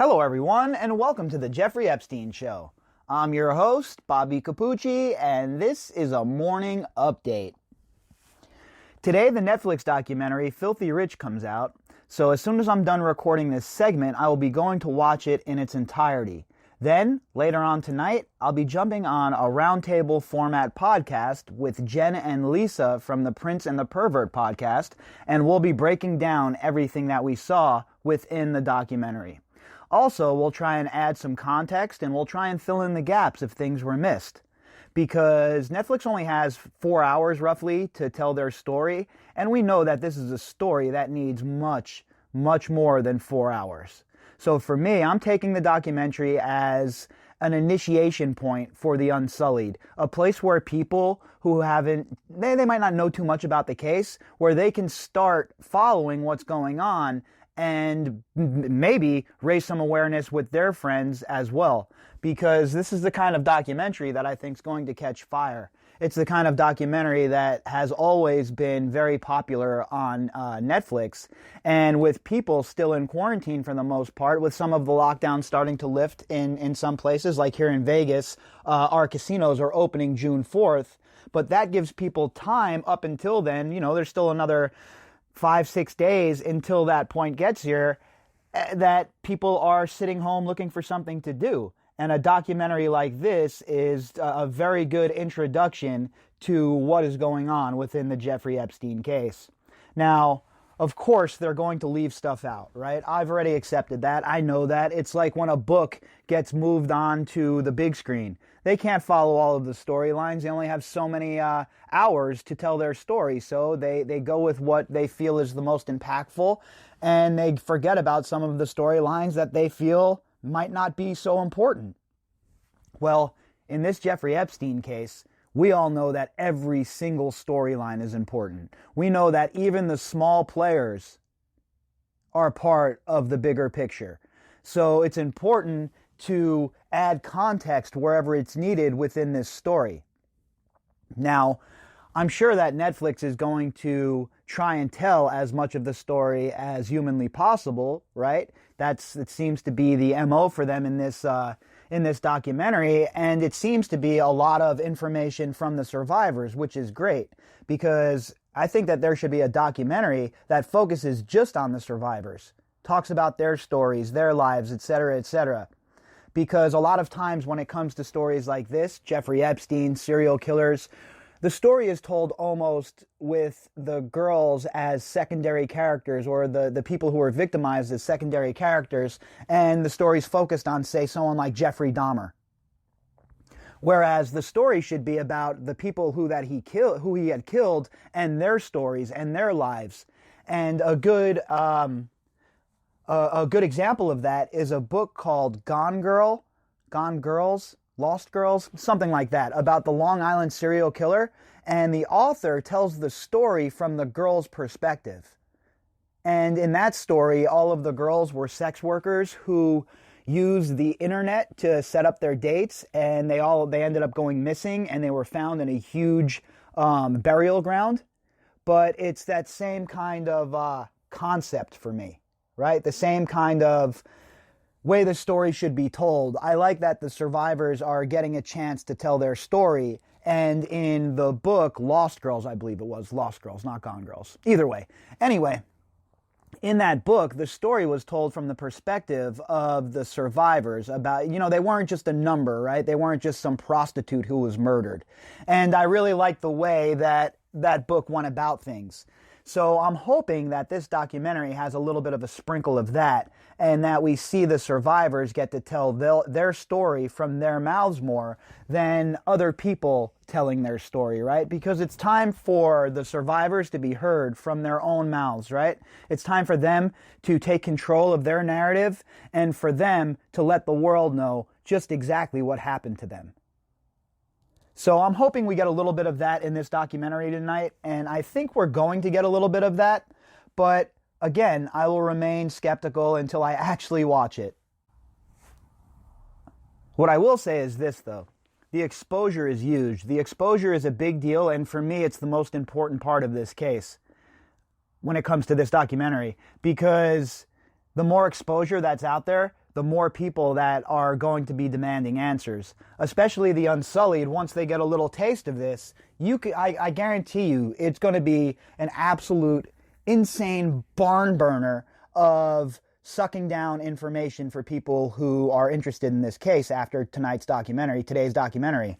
Hello everyone, and welcome to the Jeffrey Epstein Show. I'm your host, Bobbycapucci, and this is a morning update. Today, the Netflix documentary Filthy Rich comes out, so as soon as I'm done recording this segment, I will be going to watch it in its entirety. Then, later on tonight, I'll be jumping on a roundtable format podcast with Jen and Lisa from the Prince and the Pervert podcast, and we'll be breaking down everything that we saw within the documentary. Also, we'll try and add some context, and we'll try and fill in the gaps if things were missed. Because Netflix only has 4 hours, roughly, to tell their story, and we know that this is a story that needs much, much more than 4 hours. So for me, I'm taking the documentary as an initiation point for the Unsullied, a place where people who they might not know too much about the case, where they can start following what's going on and maybe raise some awareness with their friends as well. Because this is the kind of documentary that I think is going to catch fire. It's the kind of documentary that has always been very popular on Netflix. And with people still in quarantine for the most part, with some of the lockdowns starting to lift in some places, like here in Vegas, our casinos are opening June 4th. But that gives people time up until then. You know, there's still another 5-6 days until that point gets here, that people are sitting home looking for something to do. And a documentary like this is a very good introduction to what is going on within the Jeffrey Epstein case. Now, of course, they're going to leave stuff out, right? I've already accepted that. I know that. It's like when a book gets moved on to the big screen. They can't follow all of the storylines. They only have so many hours to tell their story. So they go with what they feel is the most impactful, and they forget about some of the storylines that they feel might not be so important. Well, in this Jeffrey Epstein case, we all know that every single storyline is important. We know that even the small players are part of the bigger picture. So it's important to add context wherever it's needed within this story. Now, I'm sure that Netflix is going to try and tell as much of the story as humanly possible, right? It seems to be the MO for them in this documentary, and it seems to be a lot of information from the survivors, which is great, because I think that there should be a documentary that focuses just on the survivors, talks about their stories, their lives, etc., etc. Because a lot of times when it comes to stories like this, Jeffrey Epstein, serial killers, the story is told almost with the girls as secondary characters, or the people who are victimized as secondary characters, and the story's focused on, say, someone like Jeffrey Dahmer. Whereas the story should be about the people who he had killed, and their stories and their lives. And a good example of that is a book called Gone Girls, Lost Girls, something like that, about the Long Island serial killer, and the author tells the story from the girl's perspective. And in that story, all of the girls were sex workers who used the internet to set up their dates, and they ended up going missing, and they were found in a huge burial ground. But it's that same kind of concept for me, right? The same kind of way the story should be told. I like that the survivors are getting a chance to tell their story. And in the book, Lost Girls, I believe it was, Lost Girls, not Gone Girls. Either way. Anyway, in that book, the story was told from the perspective of the survivors about, they weren't just a number, right? They weren't just some prostitute who was murdered. And I really like the way that that book went about things. So I'm hoping that this documentary has a little bit of a sprinkle of that, and that we see the survivors get to tell their story from their mouths more than other people telling their story, right? Because it's time for the survivors to be heard from their own mouths, right? It's time for them to take control of their narrative, and for them to let the world know just exactly what happened to them. So I'm hoping we get a little bit of that in this documentary tonight, and I think we're going to get a little bit of that, but again, I will remain skeptical until I actually watch it. What I will say is this, though. The exposure is huge. The exposure is a big deal, and for me, it's the most important part of this case when it comes to this documentary, because the more exposure that's out there, the more people that are going to be demanding answers, especially the Unsullied. Once they get a little taste of this, I guarantee you it's going to be an absolute insane barn burner of sucking down information for people who are interested in this case after today's documentary.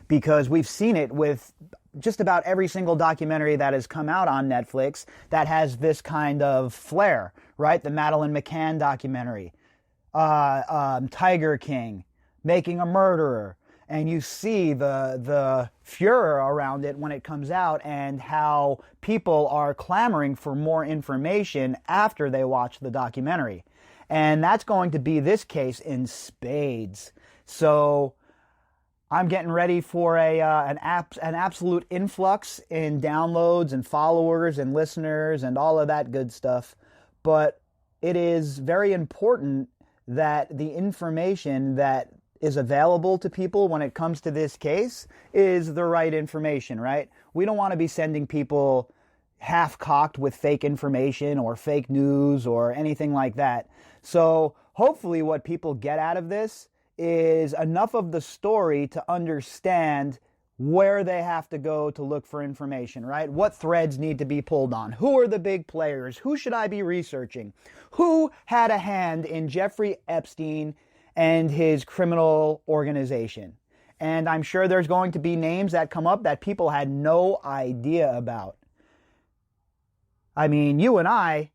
Because we've seen it with just about every single documentary that has come out on Netflix that has this kind of flair, right? The Madeleine McCann documentary, Tiger King, Making a Murderer, and you see the furor around it when it comes out and how people are clamoring for more information after they watch the documentary. And that's going to be this case in spades. So I'm getting ready for an absolute influx in downloads and followers and listeners and all of that good stuff. But it is very important that the information that is available to people when it comes to this case is the right information, right? We don't want to be sending people half-cocked with fake information or fake news or anything like that. So hopefully what people get out of this is enough of the story to understand where they have to go to look for information, right? What threads need to be pulled on? Who are the big players? Who should I be researching? Who had a hand in Jeffrey Epstein and his criminal organization? And I'm sure there's going to be names that come up that people had no idea about. I mean, you and I,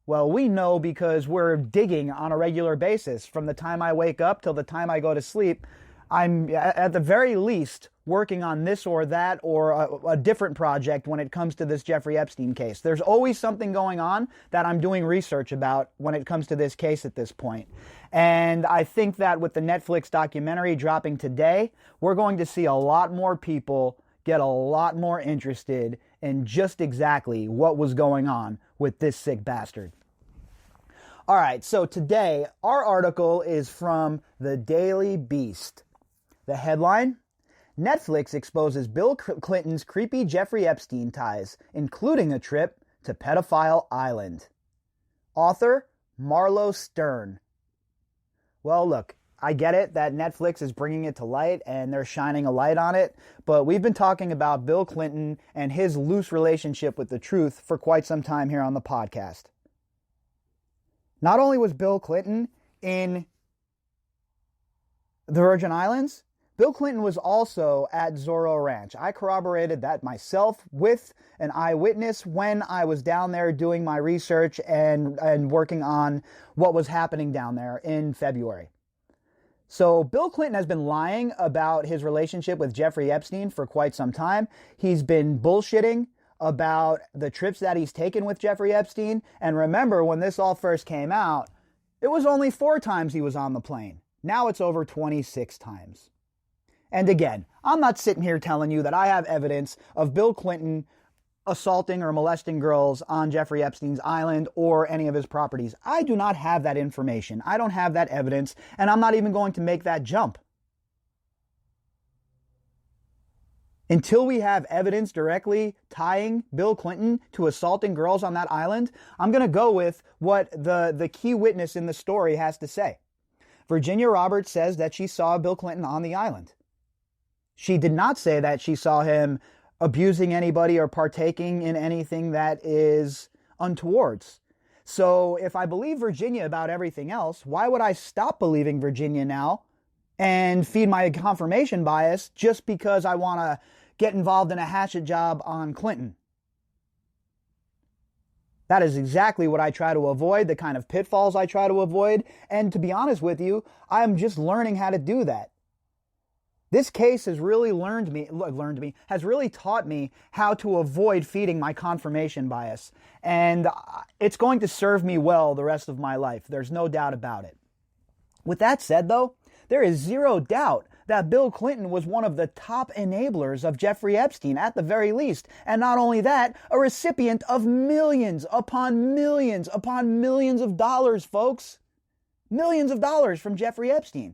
well, we know because we're digging on a regular basis. From the time I wake up till the time I go to sleep, I'm at the very least working on this or that or a different project when it comes to this Jeffrey Epstein case. There's always something going on that I'm doing research about when it comes to this case at this point. And I think that with the Netflix documentary dropping today, we're going to see a lot more people get a lot more interested in just exactly what was going on with this sick bastard. All right, so today our article is from the Daily Beast. The headline: Netflix exposes Bill Clinton's creepy Jeffrey Epstein ties, including a trip to Pedophile Island. Author: Marlo Stern. Well, look, I get it that Netflix is bringing it to light and they're shining a light on it, but we've been talking about Bill Clinton and his loose relationship with the truth for quite some time here on the podcast. Not only was Bill Clinton in the Virgin Islands, Bill Clinton was also at Zorro Ranch. I corroborated that myself with an eyewitness when I was down there doing my research and working on what was happening down there in February. So Bill Clinton has been lying about his relationship with Jeffrey Epstein for quite some time. He's been bullshitting about the trips that he's taken with Jeffrey Epstein. And remember, when this all first came out, it was only 4 times he was on the plane. Now it's over 26 times. And again, I'm not sitting here telling you that I have evidence of Bill Clinton assaulting or molesting girls on Jeffrey Epstein's island or any of his properties. I do not have that information. I don't have that evidence, and I'm not even going to make that jump. Until we have evidence directly tying Bill Clinton to assaulting girls on that island, I'm going to go with what the key witness in the story has to say. Virginia Roberts says that she saw Bill Clinton on the island. She did not say that she saw him abusing anybody or partaking in anything that is untowards. So if I believe Virginia about everything else, why would I stop believing Virginia now and feed my confirmation bias just because I want to get involved in a hatchet job on Clinton? That is exactly what I try to avoid, the kind of pitfalls I try to avoid. And to be honest with you, I'm just learning how to do that. This case has really has really taught me how to avoid feeding my confirmation bias. And it's going to serve me well the rest of my life. There's no doubt about it. With that said, though, there is zero doubt that Bill Clinton was one of the top enablers of Jeffrey Epstein, at the very least. And not only that, a recipient of millions upon millions of dollars, folks. Millions of dollars from Jeffrey Epstein.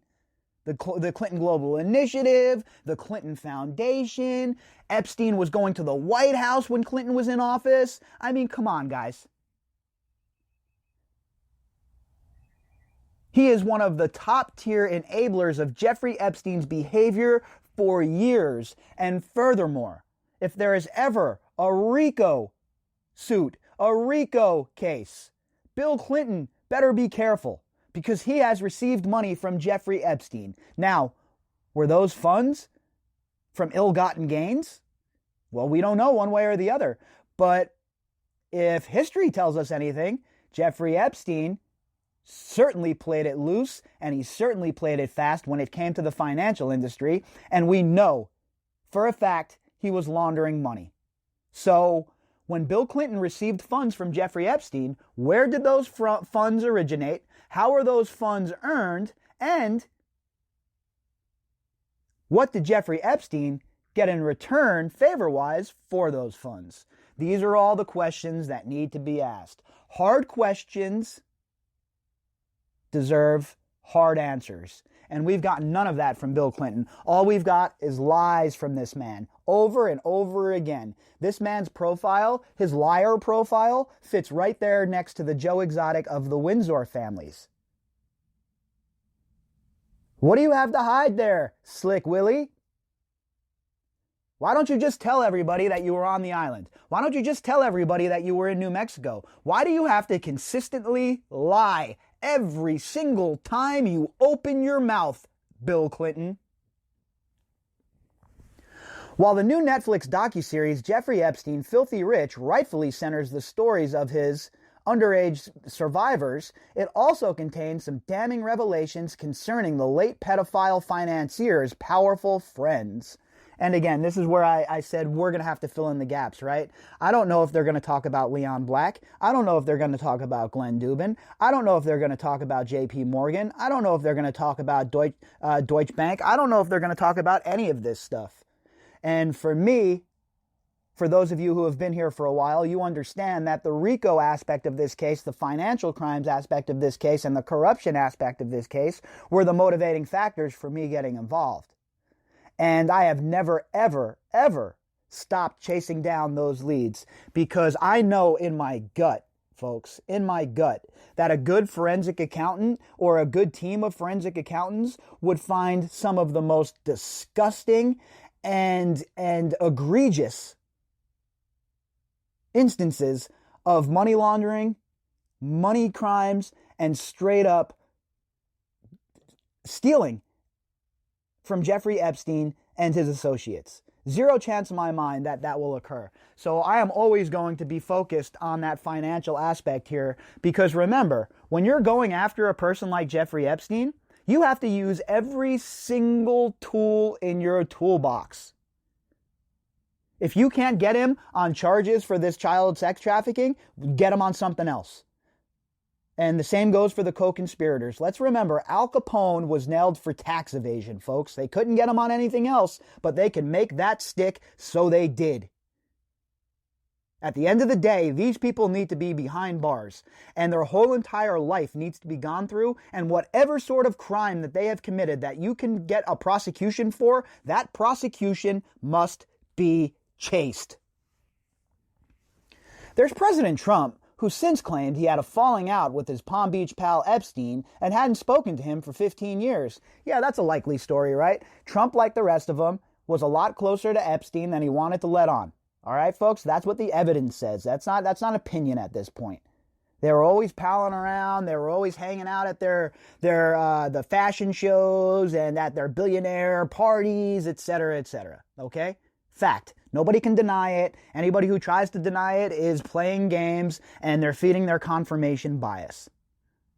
The Clinton Global Initiative, the Clinton Foundation. Epstein was going to the White House when Clinton was in office. I mean, come on, guys. He is one of the top tier enablers of Jeffrey Epstein's behavior for years. And furthermore, if there is ever a RICO suit, a RICO case, Bill Clinton better be careful, because he has received money from Jeffrey Epstein. Now, were those funds from ill-gotten gains? Well, we don't know one way or the other. But if history tells us anything, Jeffrey Epstein certainly played it loose, and he certainly played it fast when it came to the financial industry. And we know for a fact he was laundering money. So when Bill Clinton received funds from Jeffrey Epstein, where did those funds originate? How are those funds earned? And what did Jeffrey Epstein get in return, favor-wise, for those funds? These are all the questions that need to be asked. Hard questions deserve hard answers. And we've got none of that from Bill Clinton. All we've got is lies from this man, over and over again. This man's profile, his liar profile, fits right there next to the Joe Exotic of the Windsor families. What do you have to hide there, Slick Willy? Why don't you just tell everybody that you were on the island? Why don't you just tell everybody that you were in New Mexico? Why do you have to consistently lie every single time you open your mouth, Bill Clinton? While the new Netflix docuseries Jeffrey Epstein, Filthy Rich rightfully centers the stories of his underage survivors, it also contains some damning revelations concerning the late pedophile financier's powerful friends. And again, this is where I said we're going to have to fill in the gaps, right? I don't know if they're going to talk about Leon Black. I don't know if they're going to talk about Glenn Dubin. I don't know if they're going to talk about J.P. Morgan. I don't know if they're going to talk about Deutsche Bank. I don't know if they're going to talk about any of this stuff. And for me, for those of you who have been here for a while, you understand that the RICO aspect of this case, the financial crimes aspect of this case, and the corruption aspect of this case were the motivating factors for me getting involved. And I have never, ever, ever stopped chasing down those leads, because I know in my gut, folks, in my gut, that a good forensic accountant or a good team of forensic accountants would find some of the most disgusting and egregious instances of money laundering, money crimes, and straight up stealing from Jeffrey Epstein and his associates. Zero chance in my mind that that will occur. So I am always going to be focused on that financial aspect here, because remember, when you're going after a person like Jeffrey Epstein, you have to use every single tool in your toolbox. If you can't get him on charges for this child sex trafficking, get him on something else. And the same goes for the co-conspirators. Let's remember, Al Capone was nailed for tax evasion, folks. They couldn't get him on anything else, but they can make that stick, so they did. At the end of the day, these people need to be behind bars, and their whole entire life needs to be gone through, and whatever sort of crime that they have committed that you can get a prosecution for, that prosecution must be chased. There's President Trump, who since claimed he had a falling out with his Palm Beach pal Epstein and hadn't spoken to him for 15 years. Yeah, that's a likely story, right? Trump, like the rest of them, was a lot closer to Epstein than he wanted to let on. All right, folks, that's what the evidence says. That's not opinion at this point. They were always palling around. They were always hanging out at the fashion shows and at their billionaire parties, etc., etc. Okay? Fact. Nobody can deny it. Anybody who tries to deny it is playing games, and they're feeding their confirmation bias.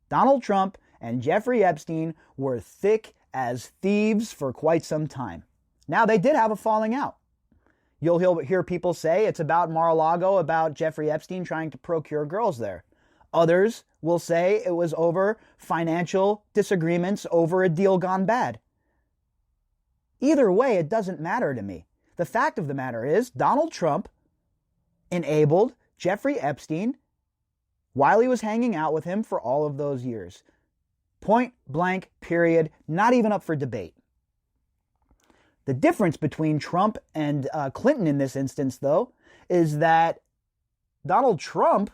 Donald Trump and Jeffrey Epstein were thick as thieves for quite some time. Now, they did have a falling out. You'll hear people say it's about Mar-a-Lago, about Jeffrey Epstein trying to procure girls there. Others will say it was over financial disagreements over a deal gone bad. Either way, it doesn't matter to me. The fact of the matter is, Donald Trump enabled Jeffrey Epstein while he was hanging out with him for all of those years. Point blank, period, not even up for debate. The difference between Trump and Clinton in this instance, though, is that Donald Trump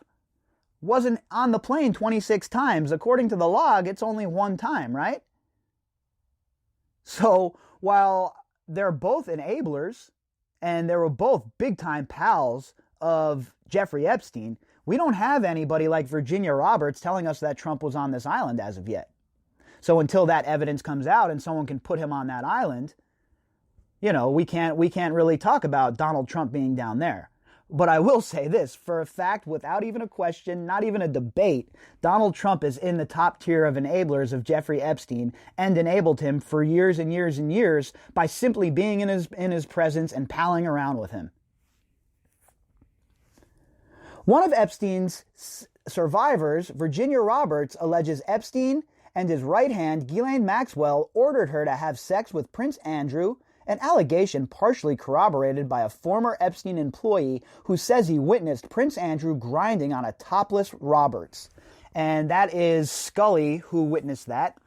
wasn't on the plane 26 times. According to the log, it's only one time, right? So while they're both enablers and they were both big-time pals of Jeffrey Epstein, we don't have anybody like Virginia Roberts telling us that Trump was on this island as of yet. So until that evidence comes out and someone can put him on that island, you know, we can't really talk about Donald Trump being down there. But I will say this, for a fact, without even a question, not even a debate, Donald Trump is in the top tier of enablers of Jeffrey Epstein and enabled him for years and years and years by simply being in his presence and palling around with him. One of Epstein's survivors, Virginia Roberts, alleges Epstein and his right hand, Ghislaine Maxwell, ordered her to have sex with Prince Andrew, an allegation partially corroborated by a former Epstein employee who says he witnessed Prince Andrew grinding on a topless Roberts. And that is Scully who witnessed that.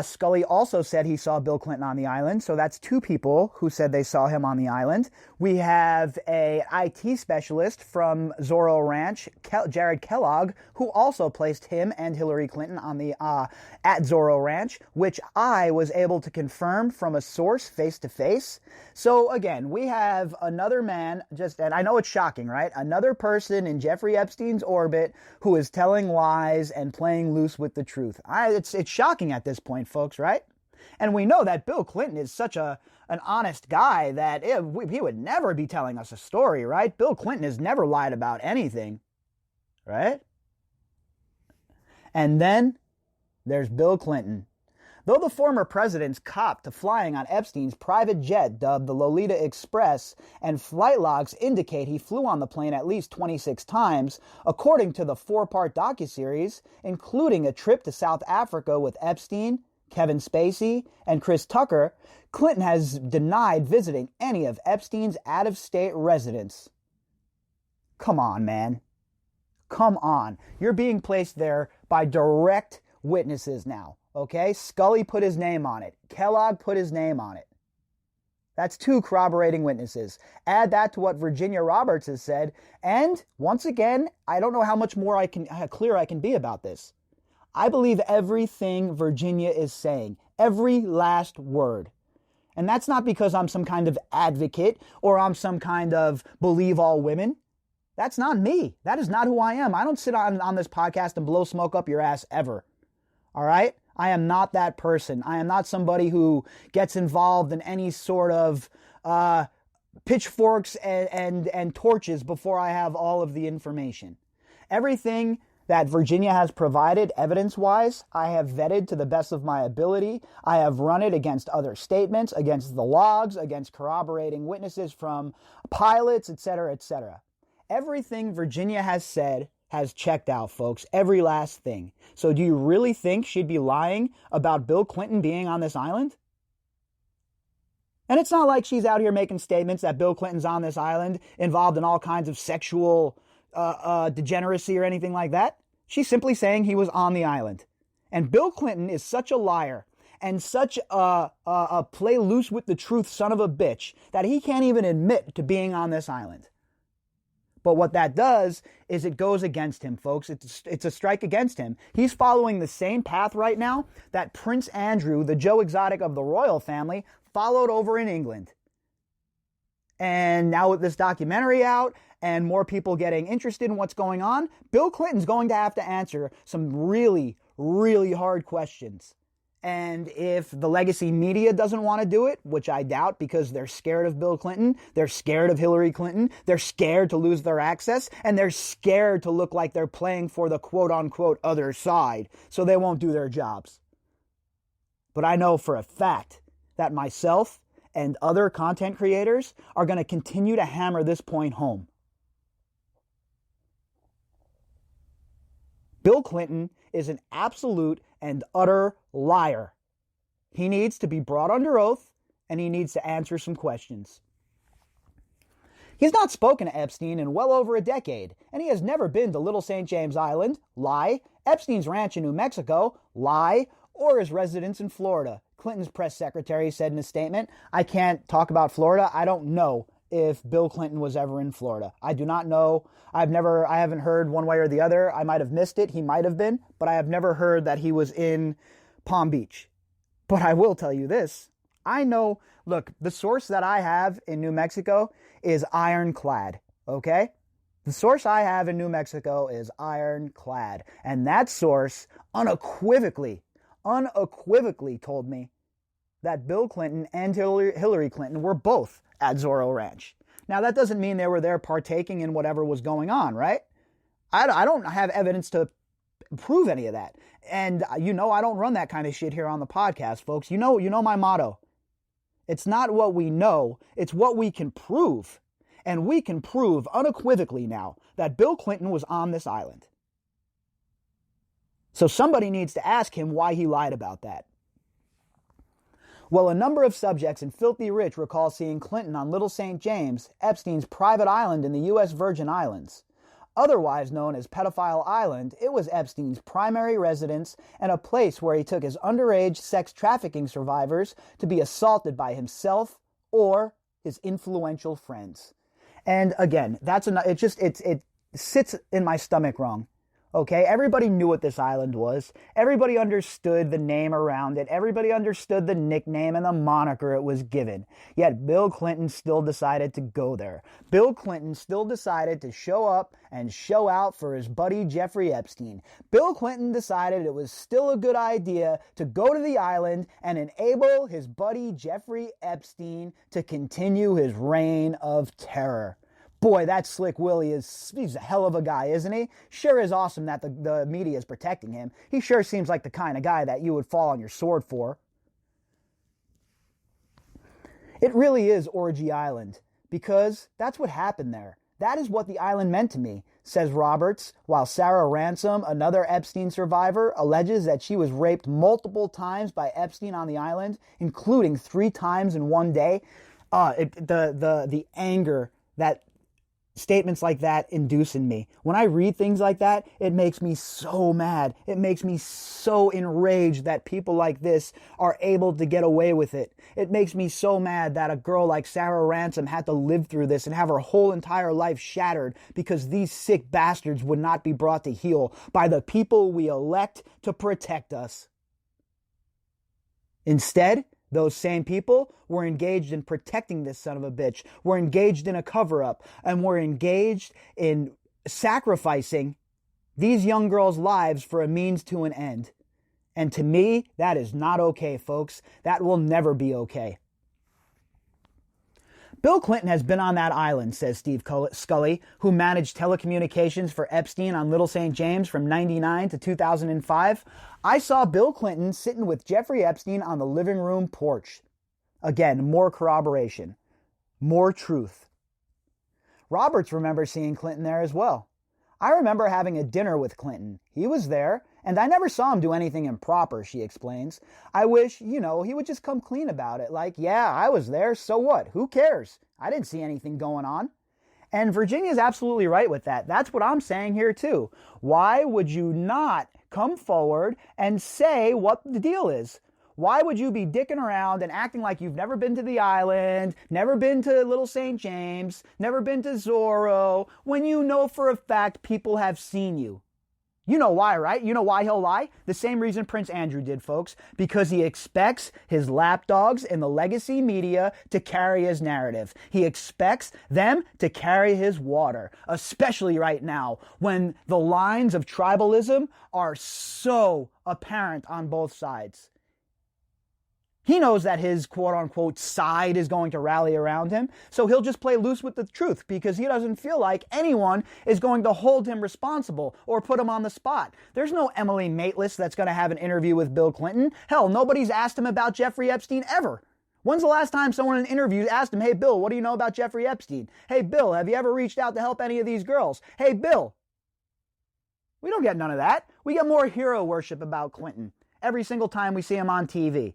Scully also said he saw Bill Clinton on the island, so that's two people who said they saw him on the island. We have a IT specialist from Zorro Ranch, Jared Kellogg, who also placed him and Hillary Clinton on the at Zorro Ranch, which I was able to confirm from a source face-to-face. So again, we have another man, and I know it's shocking, right? Another person in Jeffrey Epstein's orbit who is telling lies and playing loose with the truth. It's shocking at this point, folks, right? And we know that Bill Clinton is such an honest guy that he would never be telling us a story, right? Bill Clinton has never lied about anything, right? And then there's Bill Clinton. Though the former president's copped to flying on Epstein's private jet dubbed the Lolita Express, and flight logs indicate he flew on the plane at least 26 times, according to the 4-part docuseries, including a trip to South Africa with Epstein, Kevin Spacey, and Chris Tucker, Clinton has denied visiting any of Epstein's out-of-state residents. Come on, man. Come on. You're being placed there by direct witnesses now. Okay, Scully put his name on it. Kellogg put his name on it. That's two corroborating witnesses. Add that to what Virginia Roberts has said, and once again, I don't know how much more how clear I can be about this. I believe everything Virginia is saying, every last word. And that's not because I'm some kind of advocate or I'm some kind of believe all women. That's not me. That is not who I am. I don't sit on this podcast and blow smoke up your ass ever. All right? I am not that person. I am not somebody who gets involved in any sort of pitchforks and torches before I have all of the information. Everything that Virginia has provided evidence-wise, I have vetted to the best of my ability. I have run it against other statements, against the logs, against corroborating witnesses from pilots, etc., etc. Everything Virginia has said has checked out, folks. Every last thing. So do you really think she'd be lying about Bill Clinton being on this island? And it's not like she's out here making statements that Bill Clinton's on this island involved in all kinds of sexual degeneracy or anything like that. She's simply saying he was on the island. And Bill Clinton is such a liar and such a play loose with the truth son of a bitch that he can't even admit to being on this island. But what that does is it goes against him, folks. It's a strike against him. He's following the same path right now that Prince Andrew, the Joe Exotic of the royal family, followed over in England. And now with this documentary out and more people getting interested in what's going on, Bill Clinton's going to have to answer some really, really hard questions. And if the legacy media doesn't want to do it, which I doubt because they're scared of Bill Clinton, they're scared of Hillary Clinton, they're scared to lose their access, and they're scared to look like they're playing for the quote-unquote other side, so they won't do their jobs. But I know for a fact that myself and other content creators are going to continue to hammer this point home. Bill Clinton is an absolute and utter liar. He needs to be brought under oath, and he needs to answer some questions. He's not spoken to Epstein in well over a decade, and he has never been to Little St. James Island, lie, Epstein's ranch in New Mexico, lie, or his residence in Florida. Clinton's press secretary said in a statement, "I can't talk about Florida. I don't know if Bill Clinton was ever in Florida. I do not know. I haven't heard one way or the other. I might have missed it. He might have been, but I have never heard that he was in Palm Beach. But I will tell you this. I know, look, the source that I have in New Mexico is ironclad, okay? The source I have in New Mexico is ironclad. And that source unequivocally told me that Bill Clinton and Hillary Clinton were both at Zorro Ranch. Now, that doesn't mean they were there partaking in whatever was going on, right? I don't have evidence to prove any of that. And I don't run that kind of shit here on the podcast, folks. You know my motto. It's not what we know, it's what we can prove. And we can prove unequivocally now that Bill Clinton was on this island. So somebody needs to ask him why he lied about that. Well, a number of subjects in Filthy Rich recall seeing Clinton on Little St. James, Epstein's private island in the U.S. Virgin Islands. Otherwise known as Pedophile Island, it was Epstein's primary residence and a place where he took his underage sex trafficking survivors to be assaulted by himself or his influential friends. And again, it sits in my stomach wrong. Okay, everybody knew what this island was. Everybody understood the name around it. Everybody understood the nickname and the moniker it was given. Yet Bill Clinton still decided to go there. Bill Clinton still decided to show up and show out for his buddy Jeffrey Epstein. Bill Clinton decided it was still a good idea to go to the island and enable his buddy Jeffrey Epstein to continue his reign of terror. Boy, that slick Willy he's a hell of a guy, isn't he? Sure is awesome that the media is protecting him. He sure seems like the kind of guy that you would fall on your sword for. It really is Orgy Island, because that's what happened there. That is what the island meant to me, says Roberts, while Sarah Ransom, another Epstein survivor, alleges that she was raped multiple times by Epstein on the island, including 3 times in one day. The anger that statements like that induce in me. When I read things like that, it makes me so mad. It makes me so enraged that people like this are able to get away with it. It makes me so mad that a girl like Sarah Ransom had to live through this and have her whole entire life shattered because these sick bastards would not be brought to heel by the people we elect to protect us. Instead, those same people were engaged in protecting this son of a bitch, were engaged in a cover-up, and were engaged in sacrificing these young girls' lives for a means to an end. And to me, that is not okay, folks. That will never be okay. Bill Clinton has been on that island, says Steve Scully, who managed telecommunications for Epstein on Little St. James from 1999 to 2005. I saw Bill Clinton sitting with Jeffrey Epstein on the living room porch. Again, more corroboration, more truth. Roberts remembers seeing Clinton there as well. I remember having a dinner with Clinton. He was there, and I never saw him do anything improper, she explains. I wish, he would just come clean about it. Like, yeah, I was there, so what? Who cares? I didn't see anything going on. And Virginia's absolutely right with that. That's what I'm saying here too. Why would you not come forward and say what the deal is? Why would you be dicking around and acting like you've never been to the island, never been to Little St. James, never been to Zorro, when you know for a fact people have seen you? You know why, right? You know why he'll lie? The same reason Prince Andrew did, folks. Because he expects his lapdogs in the legacy media to carry his narrative. He expects them to carry his water. Especially right now, when the lines of tribalism are so apparent on both sides. He knows that his quote-unquote side is going to rally around him, so he'll just play loose with the truth because he doesn't feel like anyone is going to hold him responsible or put him on the spot. There's no Emily Maitlis that's going to have an interview with Bill Clinton. Hell, nobody's asked him about Jeffrey Epstein ever. When's the last time someone in an interview asked him, hey, Bill, what do you know about Jeffrey Epstein? Hey, Bill, have you ever reached out to help any of these girls? Hey, Bill. We don't get none of that. We get more hero worship about Clinton every single time we see him on TV.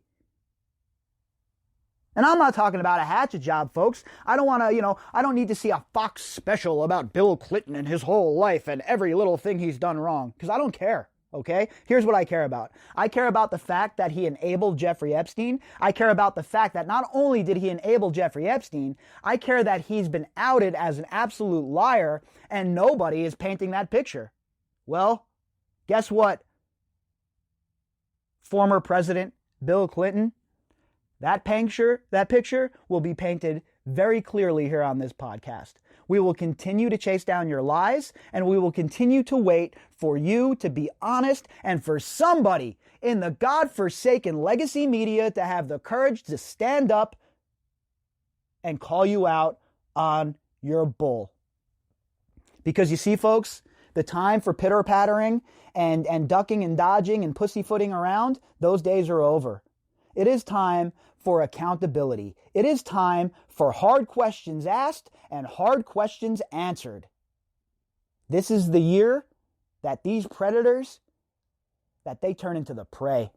And I'm not talking about a hatchet job, folks. I don't want to, I don't need to see a Fox special about Bill Clinton and his whole life and every little thing he's done wrong, because I don't care. Okay? Here's what I care about. I care about the fact that he enabled Jeffrey Epstein. I care about the fact that not only did he enable Jeffrey Epstein, I care that he's been outed as an absolute liar and nobody is painting that picture. Well, guess what? Former President Bill Clinton, that picture will be painted very clearly here on this podcast. We will continue to chase down your lies, and we will continue to wait for you to be honest and for somebody in the godforsaken legacy media to have the courage to stand up and call you out on your bull. Because you see, folks, the time for pitter-pattering and ducking and dodging and pussyfooting around, those days are over. It is time for accountability. It is time for hard questions asked and hard questions answered. This is the year that these predators, that they turn into the prey.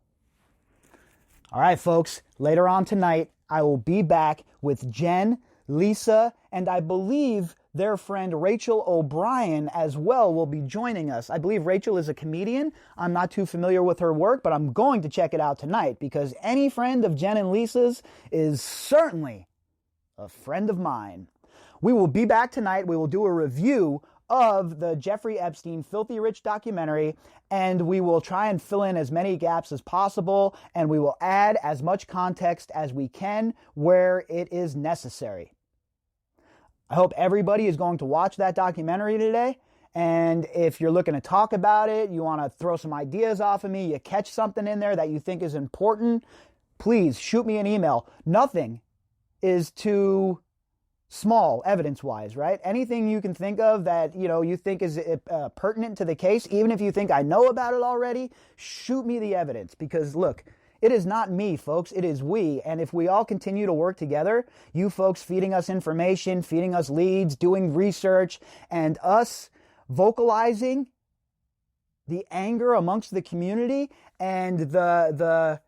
All right, folks, later on tonight, I will be back with Jen, Lisa, and I believe their friend Rachel O'Brien as well will be joining us. I believe Rachel is a comedian. I'm not too familiar with her work, but I'm going to check it out tonight because any friend of Jen and Lisa's is certainly a friend of mine. We will be back tonight. We will do a review of the Jeffrey Epstein Filthy Rich documentary, and we will try and fill in as many gaps as possible, and we will add as much context as we can where it is necessary. I hope everybody is going to watch that documentary today. And if you're looking to talk about it, you want to throw some ideas off of me, you catch something in there that you think is important, please shoot me an email. Nothing is too small evidence-wise, right? Anything you can think of that, you think is pertinent to the case, even if you think I know about it already, shoot me the evidence. Because look, it is not me, folks. It is we. And if we all continue to work together, you folks feeding us information, feeding us leads, doing research, and us vocalizing the anger amongst the community and the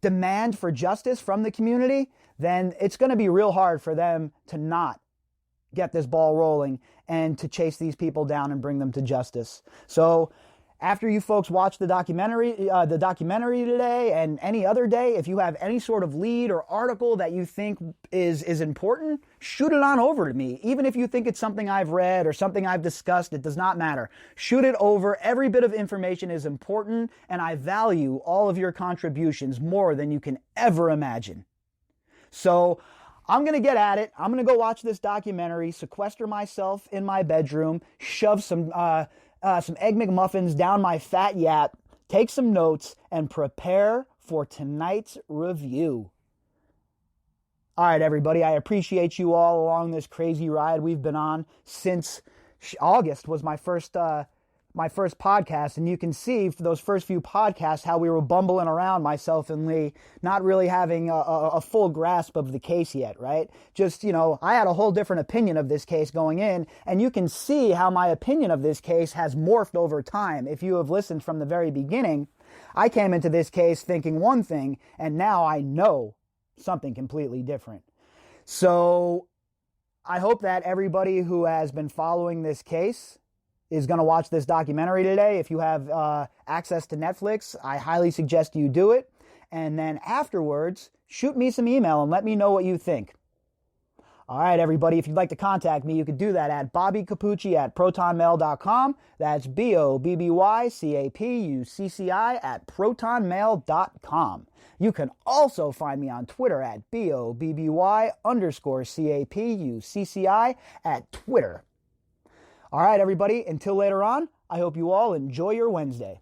demand for justice from the community, then it's going to be real hard for them to not get this ball rolling and to chase these people down and bring them to justice. So after you folks watch the documentary today and any other day, if you have any sort of lead or article that you think is important, shoot it on over to me. Even if you think it's something I've read or something I've discussed, it does not matter. Shoot it over. Every bit of information is important, and I value all of your contributions more than you can ever imagine. So I'm going to get at it. I'm going to go watch this documentary, sequester myself in my bedroom, shove some Egg McMuffins down my fat yap, take some notes, and prepare for tonight's review. All right, everybody, I appreciate you all along this crazy ride we've been on since August was my first podcast, and you can see for those first few podcasts how we were bumbling around, myself and Lee, not really having a full grasp of the case yet, right? Just, I had a whole different opinion of this case going in, and you can see how my opinion of this case has morphed over time. If you have listened from the very beginning, I came into this case thinking one thing, and now I know something completely different. So I hope that everybody who has been following this case is going to watch this documentary today. If you have access to Netflix, I highly suggest you do it. And then afterwards, shoot me some email and let me know what you think. All right, everybody, if you'd like to contact me, you could do that at bobbycapucci@protonmail.com. That's BOBBYCAPUCCI@protonmail.com. You can also find me on Twitter at BOBBY_CAPUCCI at Twitter. All right, everybody, until later on, I hope you all enjoy your Wednesday.